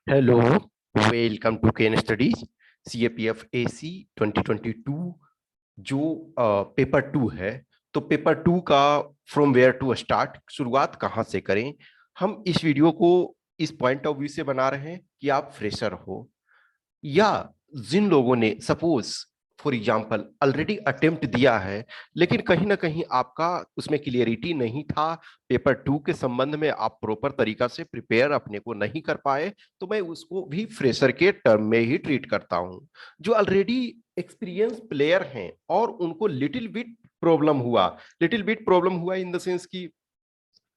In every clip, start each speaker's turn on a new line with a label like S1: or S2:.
S1: Hello, welcome to Ken Studies CAPF AC 2022। जो paper two है, तो पेपर टू का फ्रॉम वेयर टू स्टार्ट, शुरुआत कहाँ से करें। हम इस वीडियो को इस पॉइंट ऑफ व्यू से बना रहे हैं कि आप फ्रेशर हो, या जिन लोगों ने suppose for example already attempt दिया है, लेकिन कहीं ना कहीं आपका उसमें क्लियरिटी नहीं था, पेपर टू के संबंध में आप प्रॉपर तरीका से प्रिपेयर अपने को नहीं कर पाए, तो मैं उसको भी फ्रेशर के टर्म में ही ट्रीट करता हूं। जो ऑलरेडी एक्सपीरियंस प्लेयर हैं और उनको लिटिल बिट प्रॉब्लम हुआ इन द सेंस की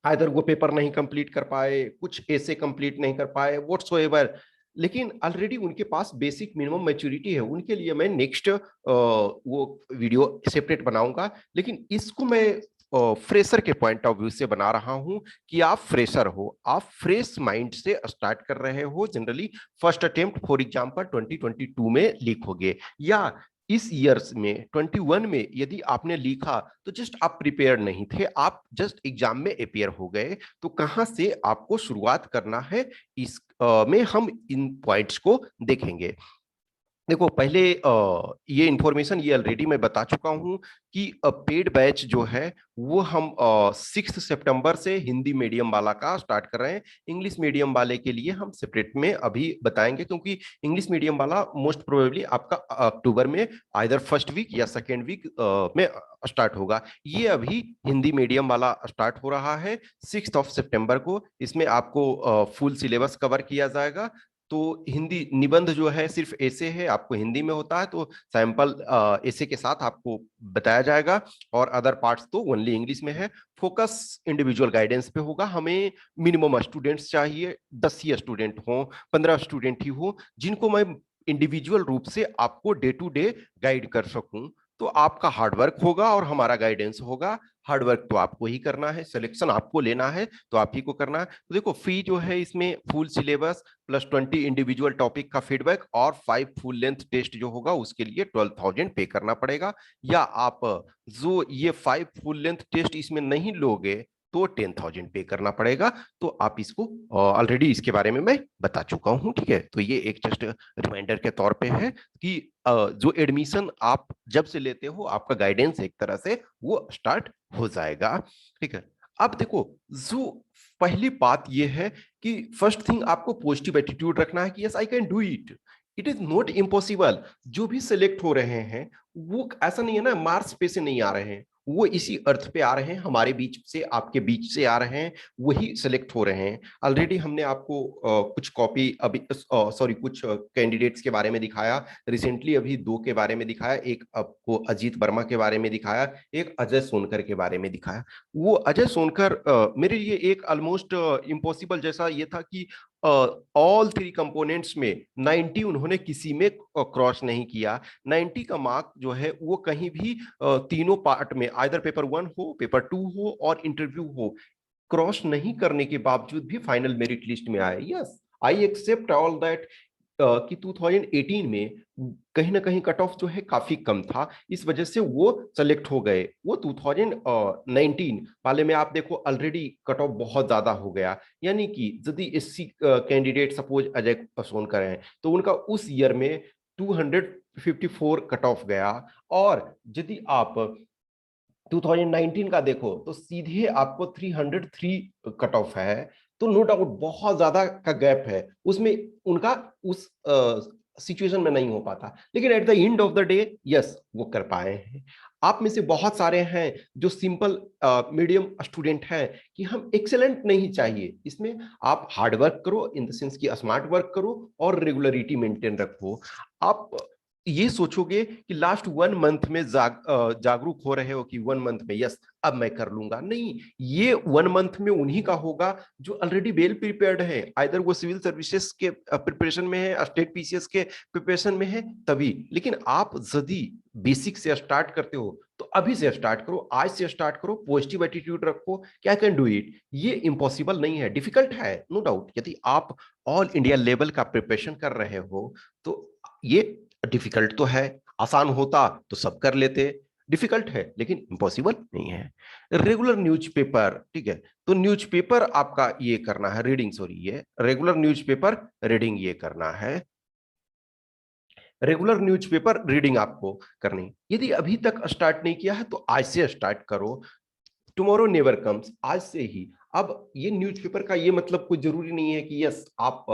S1: आइदर वो पेपर नहीं कंप्लीट कर पाए, कुछ ऐसे कंप्लीट नहीं कर पाए व्हाटसोएवर, लेकिन ऑलरेडी उनके पास बेसिक मिनिमम मैच्योरिटी है, उनके लिए मैं नेक्स्ट वो वीडियो सेपरेट बनाऊंगा। लेकिन इसको मैं फ्रेशर के पॉइंट ऑफ व्यू से बना रहा हूं कि आप फ्रेशर हो, आप फ्रेश माइंड से स्टार्ट कर रहे हो। Generally first attempt for example 2022 में लीक हो गए, या इस ईयर्स में 21 में यदि आपने लिखा तो जस्ट आप प्रिपेयर नहीं थे, आप जस्ट एग्जाम में अपेयर हो गए। तो कहां से आपको शुरुआत करना है, इस में हम इन पॉइंट्स को देखेंगे। देखो पहले ये इंफॉर्मेशन ये ऑलरेडी मैं बता चुका हूं कि पेड बैच जो है वो हम 6 सितंबर से हिंदी मीडियम वाला का स्टार्ट कर रहे हैं। इंग्लिश मीडियम वाले के लिए हम सेपरेट में अभी बताएंगे, क्योंकि इंग्लिश मीडियम वाला मोस्ट प्रोबेबली आपका अक्टूबर में आइदर फर्स्ट वीक या सेकेंड वीक में स्टार्ट होगा। ये अभी हिंदी मीडियम वाला स्टार्ट हो रहा है 6 सितंबर को। इसमें आपको फुल सिलेबस कवर किया जाएगा। तो हिंदी निबंध जो है सिर्फ ऐसे है, आपको हिंदी में होता है, तो सैंपल ऐसे के साथ आपको बताया जाएगा, और अदर पार्ट्स तो ओनली इंग्लिश में है। फोकस इंडिविजुअल गाइडेंस पे होगा। हमें मिनिमम स्टूडेंट्स चाहिए, 10 ही स्टूडेंट हो, 15 स्टूडेंट ही हो, जिनको मैं इंडिविजुअल रूप से आपको डे टू डे गाइड कर सकूं। तो आपका हार्डवर्क होगा और हमारा गाइडेंस होगा। हार्डवर्क तो आपको ही करना है, सिलेक्शन आपको लेना है तो आप ही को करना है। तो देखो फी जो है इसमें full syllabus plus 20 individual topic का फीडबैक और 5 फुल लेंथ टेस्ट जो होगा उसके लिए 12,000 पे करना पड़ेगा। या आप जो ये 5 फुल लेंथ टेस्ट इसमें नहीं लोगे तो 10,000 पे करना पड़ेगा। तो आप इसको ऑलरेडी इसके बारे में मैं बता चुका हूं, ठीक है। तो ये एक जस्ट रिमाइंडर के तौर पे है कि जो एडमिशन आप जब से लेते हो आपका गाइडेंस एक तरह से वो स्टार्ट हो जाएगा, ठीक है। अब देखो, जो पहली बात यह है कि फर्स्ट थिंग आपको पॉजिटिव एटीट्यूड रखना है कि yes I can do it, it is not impossible. जो भी सिलेक्ट हो रहे हैं वो ऐसा नहीं है ना मार्क्स पे से नहीं आ रहे हैं, वो इसी अर्थ पे आ रहे हैं, हमारे बीच से आपके बीच से आ रहे हैं, वही सिलेक्ट हो रहे हैं। ऑलरेडी हमने आपको कुछ कॉपी अभी सॉरी कुछ कैंडिडेट्स के बारे में दिखाया, रिसेंटली अभी 2 के बारे में दिखाया, एक आपको अजीत वर्मा के बारे में दिखाया, एक अजय सोनकर के बारे में दिखाया। वो अजय सोनकर मेरे लिए एक ऑलमोस्ट इम्पॉसिबल जैसा ये था कि ऑल 3 कंपोनेंट्स में 90 उन्होंने किसी में क्रॉस नहीं किया। 90 का मार्क जो है वो कहीं भी तीनों पार्ट में आइदर पेपर 1 हो, पेपर 2 हो और इंटरव्यू हो, क्रॉस नहीं करने के बावजूद भी फाइनल मेरिट लिस्ट में आए। Yes, I accept all that कि 2018 में कहीं ना कहीं कट ऑफ जो है काफी कम था, इस वजह से वो सेलेक्ट हो गए। वो 2019 वाले में आप देखो ऑलरेडी कट ऑफ बहुत ज्यादा हो गया, यानी कि यदि SC candidate suppose Ajay Sonkar हैं तो उनका उस ईयर में 254 कट ऑफ गया। और यदि आप 2019 का देखो तो सीधे आपको 303 कट ऑफ है। तो नो डाउट बहुत ज्यादा का गैप है उसमें, उनका उस सिचुएशन में नहीं हो पाता, लेकिन at the end of the day yes वो कर पाए हैं। आप में से बहुत सारे हैं जो सिंपल मीडियम स्टूडेंट हैं कि हम एक्सेलेंट नहीं चाहिए, इसमें आप हार्ड वर्क करो इन द सेंस की स्मार्ट वर्क करो और रेगुलरिटी मेंटेन रखो। आप ये सोचोगे कि लास्ट 1 मंथ में जागरूक हो रहे हो कि 1 मंथ में यस अब मैं कर लूंगा, नहीं, ये 1 मंथ में उन्हीं का होगा जो ऑलरेडी वेल प्रिपेयर्ड है, आइदर वो सिविल सर्विसेज के प्रिपरेशन में है, स्टेट पीसीएस के प्रिपरेशन में है तभी। लेकिन आप यदि बेसिक से स्टार्ट करते हो तो अभी से स्टार्ट करो, आज से स्टार्ट करो, पॉजिटिव एटीट्यूड रखो, क्या कैन डू इट। ये इम्पॉसिबल नहीं है, डिफिकल्ट है नो डाउट। यदि आप ऑल इंडिया लेवल का प्रिपरेशन कर रहे हो तो ये डिफिकल्ट तो है, आसान होता तो सब कर लेते। डिफिकल्ट है लेकिन इम्पॉसिबल नहीं है। रेगुलर न्यूज़पेपर, ठीक है, तो न्यूज़पेपर आपका ये करना है रीडिंग, सॉरी ये रेगुलर न्यूज़पेपर रीडिंग ये करना है, रेगुलर न्यूज़पेपर रीडिंग आपको करनी। यदि अभी तक स्टार्ट नहीं किया है तो आज से स्टार्ट करो, टुमारो नेवर कम्स, आज से ही। अब ये न्यूज़पेपर का ये मतलब कोई जरूरी नहीं है कि यस आप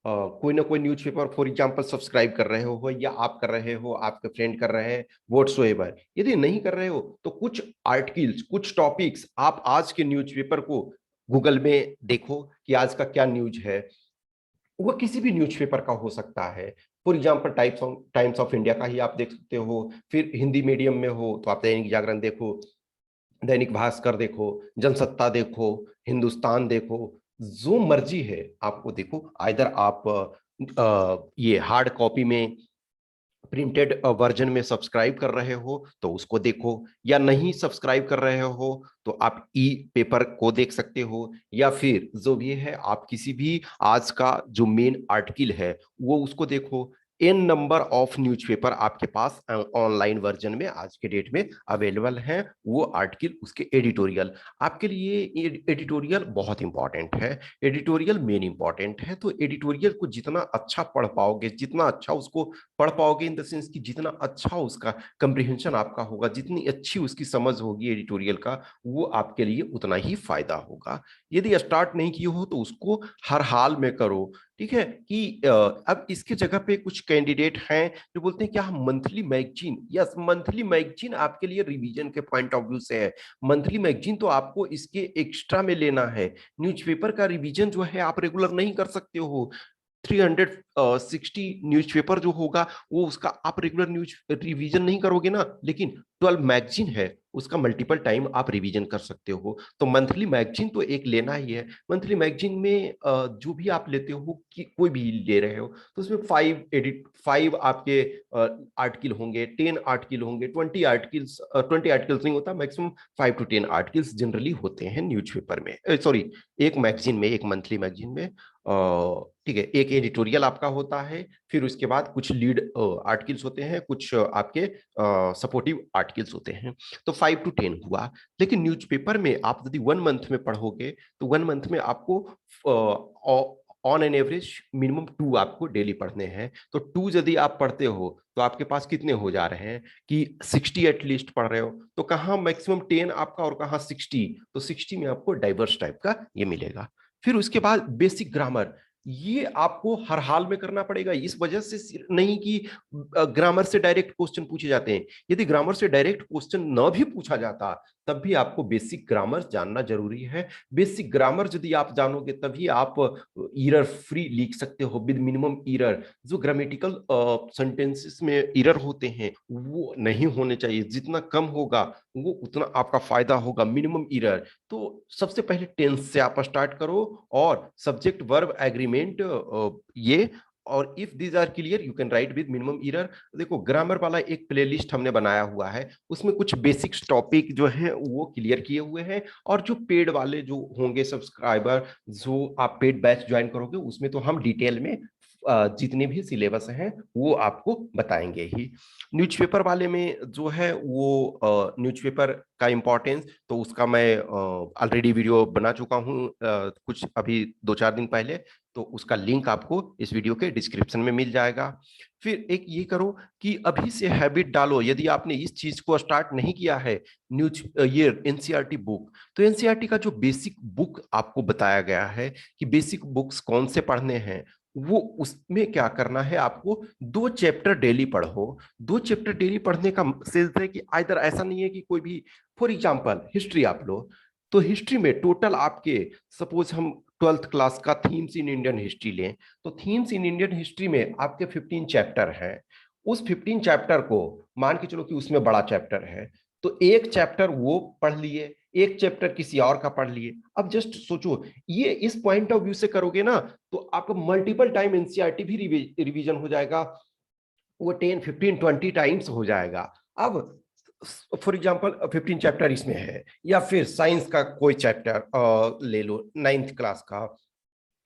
S1: कोई ना कोई न्यूज़पेपर फॉर एग्जांपल सब्सक्राइब कर रहे हो या आप कर रहे हो, आपके फ्रेंड कर रहे हैं, व्हाट्सोएवर। यदि नहीं कर रहे हो तो कुछ आर्टिकल्स, कुछ टॉपिक्स आप आज के न्यूज़पेपर को गूगल में देखो कि आज का क्या न्यूज है। वो किसी भी न्यूज़पेपर का हो सकता है, for example times of India का ही आप देख सकते हो, फिर हिंदी मीडियम में हो तो आप दैनिक जागरण देखो, दैनिक भास्कर देखो, जनसत्ता देखो, हिंदुस्तान देखो, जो मर्जी है आपको देखो। आइदर आप ये हार्ड कॉपी में प्रिंटेड वर्जन में सब्सक्राइब कर रहे हो तो उसको देखो, या नहीं सब्सक्राइब कर रहे हो तो आप ई पेपर को देख सकते हो, या फिर जो भी है आप किसी भी आज का जो मेन आर्टिकल है वो उसको देखो। एन नंबर ऑफ न्यूज़पेपर आपके पास ऑनलाइन वर्जन में आज के डेट में अवेलेबल है, वो आर्टिकल उसके एडिटोरियल, आपके लिए एडिटोरियल बहुत इंपॉर्टेंट है, एडिटोरियल मेन इंपॉर्टेंट है। तो एडिटोरियल को जितना अच्छा पढ़ पाओगे, जितना अच्छा उसको पढ़ पाओगे इन द सेंस कि जितना अच्छा उसका कंप्रिहेंशन आपका होगा, जितनी अच्छी उसकी समझ होगी एडिटोरियल का, वो आपके लिए उतना ही फायदा होगा। यदि स्टार्ट नहीं किए हो तो उसको हर हाल में करो, ठीक है। कि अब इसके जगह पे कुछ कैंडिडेट हैं जो बोलते हैं कि हम monthly magazine, yes monthly magazine आपके लिए रिवीजन के पॉइंट ऑफ व्यू से है, मंथली मैगजीन तो आपको इसके एक्स्ट्रा में लेना है। न्यूज़पेपर का रिवीजन जो है आप रेगुलर नहीं कर सकते हो, 360 न्यूज़पेपर जो होगा वो उसका आप रेगुलर न्यूज रिवीजन नहीं करोगे ना, लेकिन 12 मैगजीन है उसका मल्टीपल टाइम आप रिवीजन कर सकते हो। तो मंथली मैगजीन तो एक लेना ही है। मंथली मैगजीन में जो भी आप लेते हो कि कोई भी ले रहे हो तो उसमें 5 आपके आर्टिकल होंगे, 10 आर्टिकल होंगे, 20 आर्टिकल्स, 20 आर्टिकल्स नहीं होता, मैक्सिमम 5 to 10 आर्टिकल्स जनरली होते हैं न्यूज़पेपर में, सॉरी एक मैगजीन में, एक मंथली मैगजीन में। ठीक है, एक एडिटोरियल आपका होता है, फिर उसके बाद कुछ लीड आर्टिकल्स होते हैं, कुछ आपके सपोर्टिव आर्टिकल्स होते हैं। तो 5 to 10 हुआ। लेकिन न्यूज़पेपर में आप यदि 1 मंथ में पढ़ोगे तो 1 मंथ में आपको ऑन एन एवरेज मिनिमम 2 आपको डेली पढ़ने हैं। तो 2 यदि आप पढ़ते हो तो आपके पास कितने हो जा रहे हैं कि 60 एटलीस्ट पढ़ रहे हो, तो कहाँ मैक्सिमम 10 आपका और कहाँ 60, तो 60 में आपको डाइवर्स टाइप का ये मिलेगा। फिर उसके बाद बेसिक ग्रामर, ये आपको हर हाल में करना पड़ेगा, इस वजह से नहीं कि ग्रामर से डायरेक्ट क्वेश्चन पूछे जाते हैं। यदि ग्रामर से डायरेक्ट क्वेश्चन न भी पूछा जाता तब भी आपको बेसिक ग्रामर जानना जरूरी है। बेसिक ग्रामर यदि आप जानोगे तभी आप एरर फ्री लिख सकते हो विद मिनिमम एरर। जो ग्रामेटिकल सेंटेंसेस में एरर होते हैं वो नहीं होने चाहिए, जितना कम होगा वो उतना आपका फायदा होगा, मिनिमम एरर। तो सबसे पहले टेंस से आप स्टार्ट करो और सब्जेक्ट वर्ब एग्रीमेंट, ये और if these are clear you can write with minimum error. देखो ग्रामर वाला एक प्लेलिस्ट हमने बनाया हुआ है, उसमें कुछ बेसिक्स टॉपिक जो हैं वो क्लियर किए हुए हैं, और जो पेड वाले जो होंगे सब्सक्राइबर, जो आप पेड बैच ज्वाइन करोगे उसमें तो हम डिटेल में जितने भी सिलेबस हैं वो आपको बताएंगे ही। न्यूज़पेपर वाले में जो है वो न्यूज़पेपर का इम्पोर्टेंस तो उसका मैं ऑलरेडी वीडियो बना चुका हूँ कुछ अभी 2-4 दिन पहले, तो उसका लिंक आपको इस वीडियो के डिस्क्रिप्शन में मिल जाएगा। फिर एक ये करो कि अभी से हैबिट डालो, यदि आपने इस चीज को स्टार्ट नहीं किया है, न्यूज ये एनसीईआरटी बुक, तो एनसीईआरटी का जो बेसिक बुक आपको बताया गया है कि बेसिक बुक्स कौन से पढ़ने हैं, वो उसमें क्या करना है आपको, 2 चैप्टर डेली पढ़ो। 2 चैप्टर डेली पढ़ने का सेंस है कि आइदर ऐसा नहीं है कि कोई भी, फॉर एग्जाम्पल हिस्ट्री आप लो, तो हिस्ट्री में टोटल आपके, सपोज हम 12th क्लास का थीम्स इन इंडियन हिस्ट्री लें, तो थीम्स इन इंडियन हिस्ट्री में आपके 15 चैप्टर हैं। उस 15 चैप्टर को मान के चलो कि उसमें बड़ा चैप्टर है, तो एक चैप्टर वो पढ़ लिए, एक चैप्टर किसी और का पढ़ लिए। अब जस्ट सोचो, ये इस पॉइंट ऑफ व्यू से करोगे ना तो आपको मल्टीपल टाइम एनसीईआरटी भी रिवीजन हो जाएगा, वो 10, 15, 20 टाइम्स हो जाएगा। अब फॉर एग्जाम्पल 15 चैप्टर इसमें है, या फिर साइंस का कोई चैप्टर ले लो, 9th क्लास का,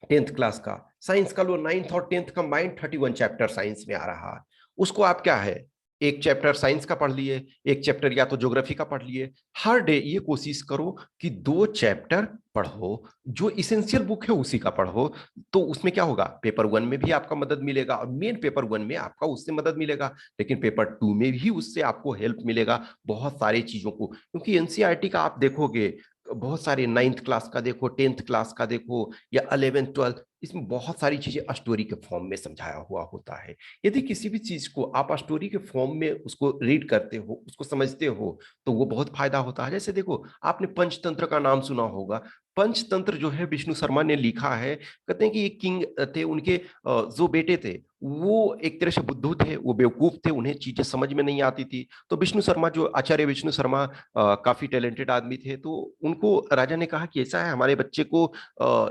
S1: 10th क्लास का साइंस का लो, 9th और 10th का माइंड 31 चैप्टर साइंस में आ रहा है, उसको आप क्या है एक चैप्टर साइंस का पढ़ लिए, एक चैप्टर या तो ज्योग्राफी का पढ़ लिए। हर डे ये कोशिश करो कि 2 चैप्टर पढ़ो, जो इसेंशियल बुक है उसी का पढ़ो। तो उसमें क्या होगा, पेपर 1 में भी आपका मदद मिलेगा और मेन पेपर 1 में आपका उससे मदद मिलेगा, लेकिन पेपर 2 में भी उससे आपको हेल्प मिलेगा बहुत सारी चीजों को। क्योंकि एनसीईआरटी का आप देखोगे, बहुत सारे 9th क्लास का देखो, 10th क्लास का देखो, या 11th 12th, इसमें बहुत सारी चीजें स्टोरी के फॉर्म में समझाया हुआ होता है। यदि किसी भी चीज को आप स्टोरी के फॉर्म में उसको रीड करते हो, उसको समझते हो, तो वो बहुत फायदा होता है। जैसे देखो, आपने पंचतंत्र का नाम सुना होगा। पंचतंत्र जो है विष्णु शर्मा ने लिखा है। कहते हैं कि एक किंग थे, उनके जो बेटे थे वो एक तरह से बुद्धू थे, वो बेवकूफ थे, उन्हें चीजें समझ में नहीं आती थी। तो विष्णु शर्मा, जो आचार्य विष्णु शर्मा काफी टैलेंटेड आदमी थे, तो उनको राजा ने कहा कि ऐसा है, हमारे बच्चे को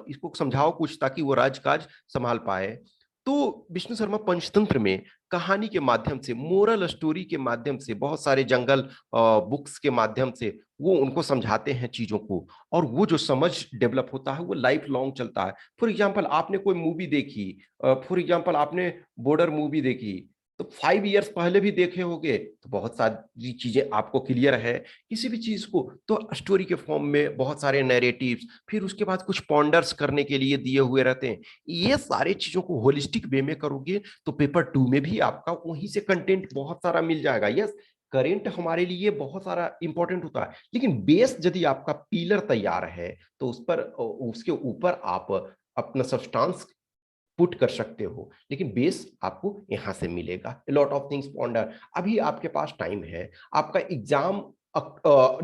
S1: इसको समझाओ कुछ, ताकि वो राजकाज संभाल पाए। तो विष्णु शर्मा पंचतंत्र में कहानी के माध्यम से, मोरल स्टोरी के माध्यम से, बहुत सारे जंगल बुक्स के माध्यम से वो उनको समझाते हैं चीजों को, और वो जो समझ डेवलप होता है वो लाइफ लॉन्ग चलता है। फॉर एग्जाम्पल, आपने कोई मूवी देखी, फॉर एग्जाम्पल आपने बॉर्डर मूवी देखी, तो 5 इयर्स पहले भी देखे होंगे, तो बहुत सारी चीजें आपको क्लियर है। किसी भी चीज को तो स्टोरी के फॉर्म में बहुत सारे नैरेटिव्स, फिर उसके बाद कुछ पॉन्डर्स करने के लिए दिए हुए रहते हैं। ये सारी चीजों को होलिस्टिक वे में करोगे तो पेपर 2 में भी आपका वहीं से कंटेंट बहुत सारा मिल जाएगा। यस, करेंट हमारे लिए बहुत सारा इंपॉर्टेंट होता है, लेकिन बेस यदि आपका पिलर तैयार है तो उस पर, उसके ऊपर आप अपना सब्सटेंस पुट कर सकते हो, लेकिन बेस आपको यहां से मिलेगा। Lot of things ponder. अभी आपके पास टाइम है, आपका एग्जाम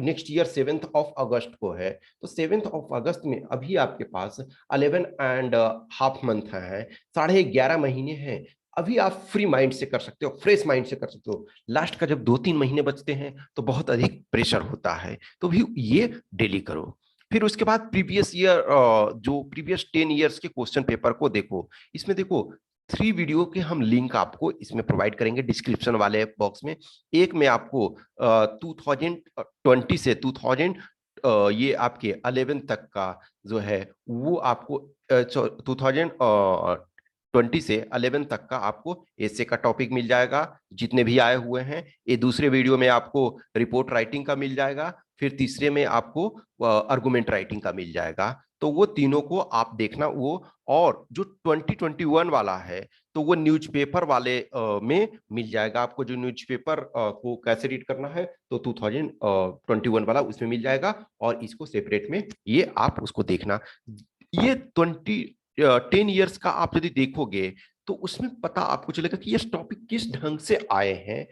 S1: नेक्स्ट ईयर 7 अगस्त को है। तो 7 अगस्त में अभी आपके पास 11.5 मंथ है, 11.5 महीने हैं। अभी आप फ्री माइंड से कर सकते हो, फ्रेश माइंड से कर सकते हो। लास्ट का जब 2-3 महीने बचते हैं तो बहुत अधिक प्रेशर होता है, तो भी ये डेली करो। फिर उसके बाद प्रीवियस ईयर, जो प्रीवियस 10 इयर्स के क्वेश्चन पेपर को देखो। इसमें देखो, 3 वीडियो के हम लिंक आपको इसमें प्रोवाइड करेंगे डिस्क्रिप्शन वाले बॉक्स में। एक में आपको 2020 से 2000 ये आपके 11 तक का जो है वो आपको 2020 से 11 तक का आपको एसे का टॉपिक मिल जाएगा, जितने भी आए हुए हैं। ये दूसरे वीडियो में आपको रिपोर्ट राइटिंग का मिल जाएगा, फिर तीसरे में आपको आर्गुमेंट राइटिंग का मिल जाएगा। तो वो तीनों को आप देखना। वो और जो 2021 वाला है, तो वो न्यूज़पेपर वाले में मिल जाएगा आपको। जो न्यूज़पेपर को कैसे रीड करना है, तो 2021 वाला उसमें मिल जाएगा, और इसको सेपरेट में ये आप उसको देखना। ये 10 इयर्स का आप यदि देखोगे तो उसमें पता आपको चलेगा कि ये टॉपिक किस ढंग से आए हैं।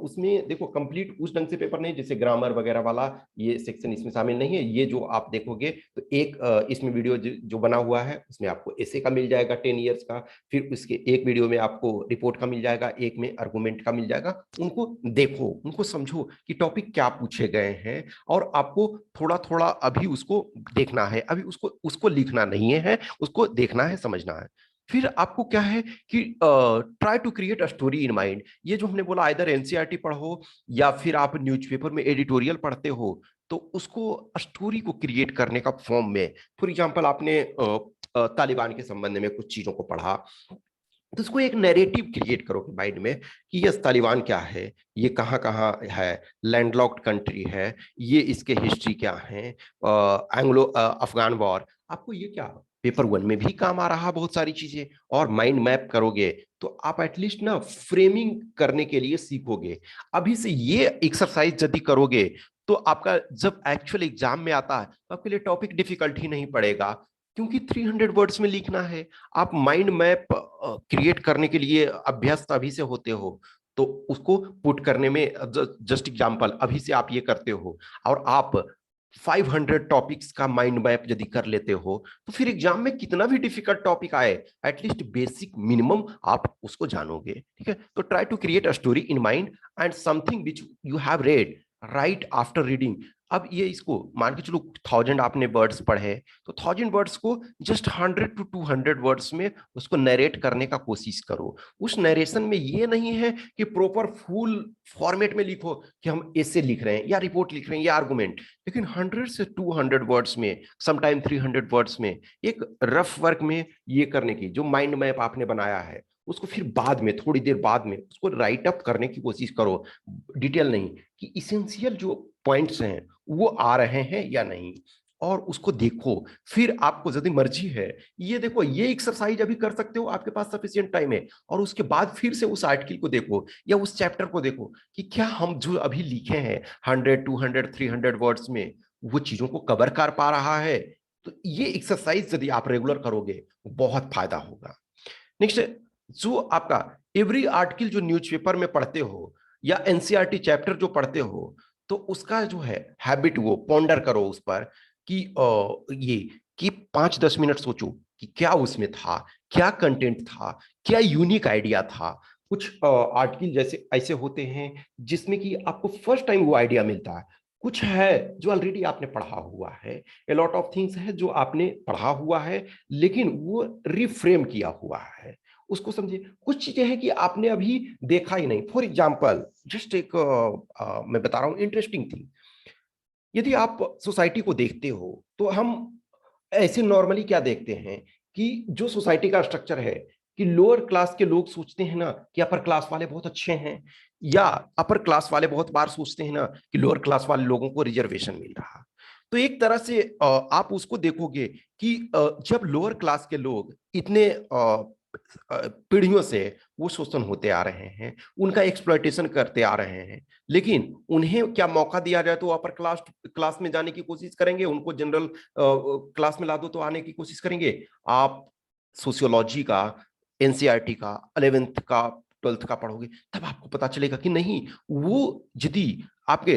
S1: उसमें देखो, कंप्लीट उस ढंग से पेपर नहीं, जैसे ग्रामर वगैरह वाला ये सेक्शन इसमें शामिल नहीं है। ये जो आप देखोगे तो एक इसमें वीडियो जो बना हुआ है उसमें आपको ऐसे का मिल जाएगा 10 इयर्स का, फिर उसके एक वीडियो में आपको रिपोर्ट का मिल जाएगा, एक में आर्गुमेंट का मिल जाएगा। उनको देखो, उनको समझो कि टॉपिक क्या पूछे गए हैं, और आपको थोड़ा थोड़ा अभी उसको देखना है, अभी उसको उसको लिखना नहीं है, उसको देखना है, समझना है। फिर आपको क्या है कि try to create a story in mind. ये जो हमने बोला, इधर एनसीईआरटी पढ़ो या फिर आप न्यूज़पेपर में एडिटोरियल पढ़ते हो, तो उसको स्टोरी को क्रिएट करने का फॉर्म में, फॉर एग्जांपल आपने तालिबान के संबंध में कुछ चीजों को पढ़ा, तो उसको एक नैरेटिव क्रिएट करो माइंड में कि यस, तालिबान क्या है, ये कहाँ कहाँ है, लैंडलॉक्ड कंट्री है, ये इसके हिस्ट्री क्या है, एंग्लो अफगान वॉर। आपको ये क्या पेपर 1 में भी काम आ रहा बहुत सारी चीजें, और माइंड मैप करोगे तो आप एटलीस्ट ना फ्रेमिंग करने के लिए सीखोगे। अभी से ये एक्सरसाइज यदि करोगे तो आपका जब एक्चुअल एग्जाम में आता है तो आपके लिए टॉपिक डिफिकल्ट ही नहीं पड़ेगा, क्योंकि 300 वर्ड्स में लिखना है। आप माइंड मैप क्रिएट करने के लिए अभ्यस्त अभी से होते हो, तो उसको पुट करने में, जस्ट एग्जांपल, अभी से आप ये करते हो और आप 500 टॉपिक्स का माइंड मैप यदि कर लेते हो, तो फिर एग्जाम में कितना भी डिफिकल्ट टॉपिक आए, एटलीस्ट बेसिक मिनिमम आप उसको जानोगे। ठीक है, तो try to create a story in mind and something which you have read right after reading. अब ये इसको मान के चलो 1000 आपने वर्ड्स पढ़े, तो 1000 वर्ड्स को जस्ट 100 to 200 वर्ड्स में उसको नरेट करने का कोशिश करो। उस नरेशन में ये नहीं है कि प्रॉपर फुल फॉर्मेट में लिखो कि हम ऐसे लिख रहे हैं या रिपोर्ट लिख रहे हैं या आर्गुमेंट, लेकिन 100 से 200 वर्ड्स में, समटाइम 300 वर्ड्स में, एक रफ वर्क में ये करने की, जो माइंड मैप आपने बनाया है उसको फिर बाद में, थोड़ी देर बाद में उसको राइट अप करने की कोशिश करो, डिटेल नहीं, कि इसेंशियल जो पॉइंट्स हैं वो आ रहे हैं या नहीं, और उसको देखो। फिर आपको यदि मर्जी है, ये देखो, ये एक्सरसाइज अभी कर सकते हो, आपके पास सफिशिएंट टाइम है, और उसके बाद फिर से उस आर्टिकल को देखो या उस चैप्टर को देखो कि क्या हम जो अभी लिखे हैं 100, 200, 300 वर्ड्स में, वो चीजों को कवर कर पा रहा है। तो ये एक्सरसाइज यदि आप रेगुलर करोगे, बहुत फायदा होगा। नेक्स्ट, जो आपका एवरी आर्टिकल जो न्यूज़पेपर में पढ़ते हो या एनसीईआरटी चैप्टर जो पढ़ते हो, तो उसका जो है हैबिट, वो पॉन्डर करो उस पर, कि ये कि 5-10 मिनट सोचो कि क्या उसमें था, क्या कंटेंट था, क्या यूनिक आइडिया था। कुछ आर्टिकल जैसे ऐसे होते हैं जिसमें कि आपको फर्स्ट टाइम वो आइडिया मिलता है, कुछ है जो ऑलरेडी आपने पढ़ा हुआ है, ए लॉट ऑफ थिंग्स है जो आपने पढ़ा हुआ है लेकिन वो रिफ्रेम किया हुआ है, उसको समझिए। कुछ चीजें हैं कि आपने अभी देखा ही नहीं। फॉर एग्जाम्पल, जस्ट एक मैं बता रहा हूं इंटरेस्टिंग थिंग। यदि आप सोसाइटी को देखते हो तो हम ऐसे नॉर्मली क्या देखते हैं कि जो सोसाइटी का स्ट्रक्चर है, कि लोअर क्लास के लोग सोचते हैं ना कि अपर क्लास वाले बहुत अच्छे हैं, या अपर क्लास वाले बहुत बार सोचते हैं ना कि लोअर क्लास वाले लोगों को रिजर्वेशन मिल रहा। तो एक तरह से आप उसको देखोगे कि जब लोअर क्लास के लोग इतने पीढ़ियों से वो शोषण होते आ रहे हैं, उनका एक्सप्लॉयटेशन करते आ रहे हैं, लेकिन उन्हें क्या मौका दिया जाए तो अपर क्लास क्लास में जाने की कोशिश करेंगे, उनको जनरल क्लास में ला दो तो आने की कोशिश करेंगे। आप सोशियोलॉजी का, एनसीईआरटी का 11th का 12th का पढ़ोगे, तब आपको पता चलेगा कि नहीं, वो यदि आपके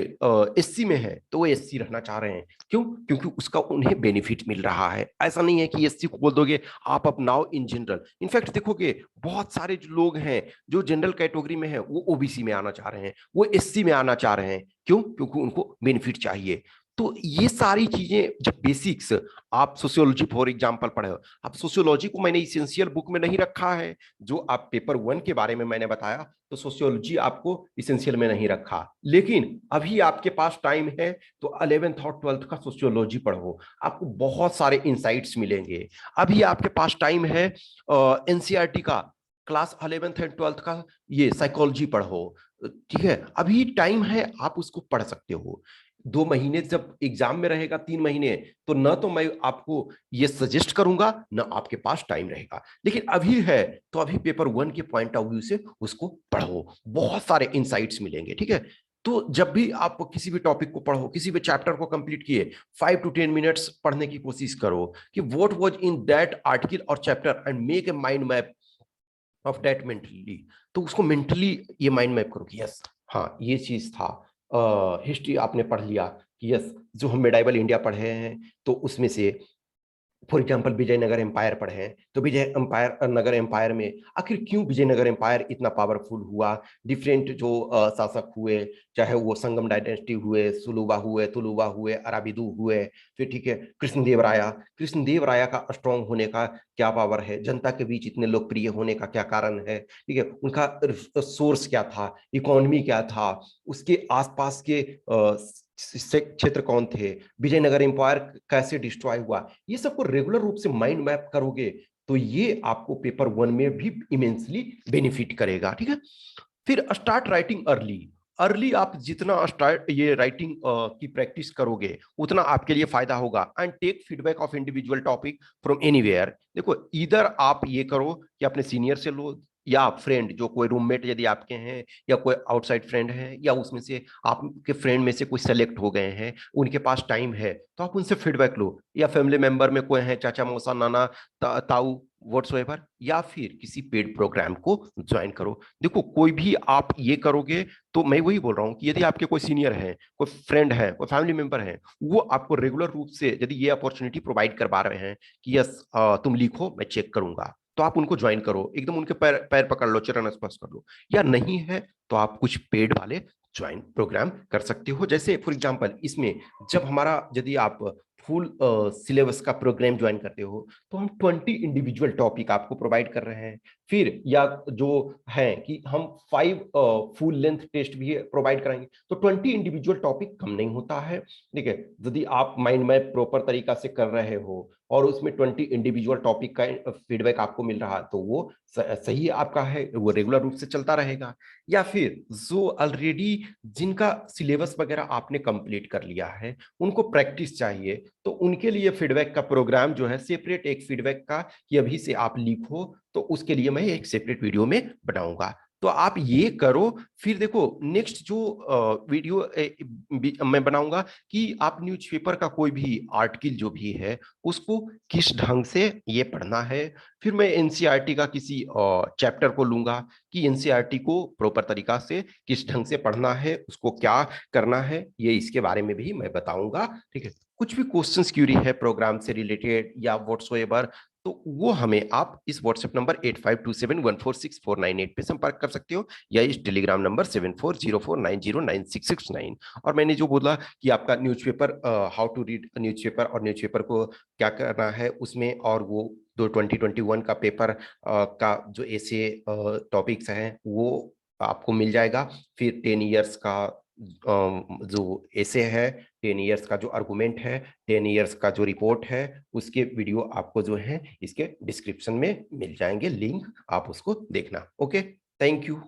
S1: एससी में है तो वो एससी रहना चाह रहे हैं। क्यों? क्योंकि उसका उन्हें बेनिफिट मिल रहा है। ऐसा नहीं है कि एससी को बोल दोगे आप अपनाओ इन जनरल। इनफैक्ट देखोगे बहुत सारे जो लोग हैं जो जनरल कैटेगरी में है, वो ओबीसी में आना चाह रहे हैं, वो एससी में आना चाह रहे हैं। क्यों? क्योंकि उनको बेनिफिट चाहिए। तो ये सारी चीजें जब बेसिक्स, आप सोशियोलॉजी फॉर एग्जांपल पढ़े हो, आप सोशियोलॉजी को मैंने इसेंशियल बुक में नहीं रखा है, जो आप पेपर 1 के बारे में मैंने बताया, तो सोशियोलॉजी आपको इसेंशियल में नहीं रखा, लेकिन अभी आपके पास टाइम है तो 11th और 12th का सोशियोलॉजी पढ़ो, आपको बहुत सारे इंसाइट्स मिलेंगे। अभी आपके पास टाइम है एनसीईआरटी का क्लास 11th एंड 12th का ये साइकोलॉजी पढ़ो, ठीक है, अभी टाइम है, आप उसको पढ़ सकते हो। 2 महीने जब एग्जाम में रहेगा, 3 महीने, तो ना तो मैं आपको ये सजेस्ट करूंगा, ना आपके पास टाइम रहेगा, लेकिन अभी है तो अभी पेपर 1 के पॉइंट ऑफ व्यू से उसको पढ़ो, बहुत सारे इंसाइट्स मिलेंगे, ठीक है। तो जब भी आप किसी भी टॉपिक को पढ़ो, किसी भी चैप्टर को कंप्लीट किए, 5 to 10 मिनट्स पढ़ने की कोशिश करो कि what was in that article और chapter, and make a mind map of that mentally. तो उसको मेंटली ये माइंड मैप करो कि यस, हाँ ये चीज था। हिस्ट्री आपने पढ़ लिया कि यस, जो हम मेडाइवल इंडिया पढ़े हैं, तो उसमें से फॉर एग्जाम्पल विजयनगर एम्पायर पढ़े हैं, तो विजय एम्पायर नगर एम्पायर में आखिर क्यों विजयनगर एम्पायर इतना पावरफुल हुआ, डिफरेंट जो शासक हुए, चाहे वो संगम डायनेस्टी हुए, सुलुवा हुए, तुलुवा हुए, अराबिदु हुए, फिर ठीक है कृष्णदेव राया का स्ट्रॉन्ग होने का क्या पावर है, जनता के बीच इतने लोकप्रिय होने का क्या कारण है, ठीक है, उनका सोर्स क्या था, इकोनॉमी क्या था, उसके आसपास के क्षेत्र कौन थे, विजयनगर एम्पायर कैसे डिस्ट्रॉय हुआ, ये सबको रेगुलर रूप से माइंड मैप करोगे तो ये आपको पेपर 1 में भी इमेंसली बेनिफिट करेगा, ठीक है। फिर स्टार्ट राइटिंग अर्ली। अर्ली आप जितना स्टार्ट ये राइटिंग की प्रैक्टिस करोगे, उतना आपके लिए फायदा होगा। And take feedback of individual topic from anywhere. देखो, इधर आप ये करो कि अपने सीनियर से लो, या फ्रेंड, जो कोई रूममेट यदि आपके हैं, या कोई आउटसाइड फ्रेंड है, या उसमें से आपके फ्रेंड में से कोई सेलेक्ट हो गए हैं, उनके पास टाइम है, तो आप उनसे फीडबैक लो। या फैमिली मेंबर में कोई है, चाचा मौसा नाना ताऊ व्हाट्सएवर, या फिर किसी पेड प्रोग्राम को ज्वाइन करो। देखो, कोई भी आप ये करोगे तो मैं वही बोल रहा हूँ कि यदि आपके कोई सीनियर है, कोई फ्रेंड है, कोई फैमिली मेंबर है, वो आपको रेगुलर रूप से यदि ये अपॉर्चुनिटी प्रोवाइड करवा रहे हैं कि यस तुम लिखो मैं चेक करूंगा, तो आप उनको ज्वाइन करो, एकदम उनके पैर पैर पकड़ लो, चरण स्पर्श कर लो। या नहीं है तो आप कुछ पेड वाले ज्वाइन प्रोग्राम कर सकते हो। जैसे फॉर एग्जांपल इसमें जब हमारा, यदि आप फुल सिलेबस का प्रोग्राम ज्वाइन करते हो तो हम 20 इंडिविजुअल टॉपिक आपको प्रोवाइड कर रहे हैं। फिर या जो है कि हम 5 फुल लेंथ टेस्ट भी प्रोवाइड कराएंगे, तो 20 इंडिविजुअल टॉपिक कम नहीं होता है। ठीक है, यदि आप माइंड मैप प्रॉपर तरीका से कर रहे हो और उसमें 20 इंडिविजुअल टॉपिक का फीडबैक आपको मिल रहा, तो वो सही आपका है, वो रेगुलर रूप से चलता रहेगा। या फिर जो ऑलरेडी जिनका सिलेबस वगैरह आपने कंप्लीट कर लिया है, उनको प्रैक्टिस चाहिए, तो उनके लिए फीडबैक का प्रोग्राम जो है सेपरेट, एक फीडबैक का कि अभी से आप लिखो, तो उसके लिए मैं एक सेपरेट वीडियो में बनाऊंगा। तो आप ये करो। फिर देखो नेक्स्ट जो वीडियो मैं बनाऊंगा कि आप न्यूज़पेपर का कोई भी आर्टिकल जो भी है उसको किस ढंग से ये पढ़ना है। फिर मैं एनसीईआरटी का किसी चैप्टर को लूंगा कि एनसीईआरटी को प्रॉपर तरीका से किस ढंग से पढ़ना है, उसको क्या करना है, ये इसके बारे में भी मैं बताऊंगा। ठीक है, कुछ भी क्वेश्चंस क्यूरी है प्रोग्राम से रिलेटेड या व्हाट्सोएवर, तो वो हमें आप इस व्हाट्सएप नंबर 8527146498 पे संपर्क कर सकते हो, या इस टेलीग्राम नंबर 7404909669। और मैंने जो बोला कि आपका newspaper, how to read newspaper और न्यूज़पेपर को क्या करना है उसमें, और वो जो 2021 का पेपर का जो ऐसे टॉपिक्स हैं वो आपको मिल जाएगा। फिर 10 इयर्स का जो ऐसे है, 10 इयर्स का जो आर्गुमेंट है, 10 इयर्स का जो रिपोर्ट है, उसके वीडियो आपको जो है इसके डिस्क्रिप्शन में मिल जाएंगे, लिंक आप उसको देखना। Okay, thank you.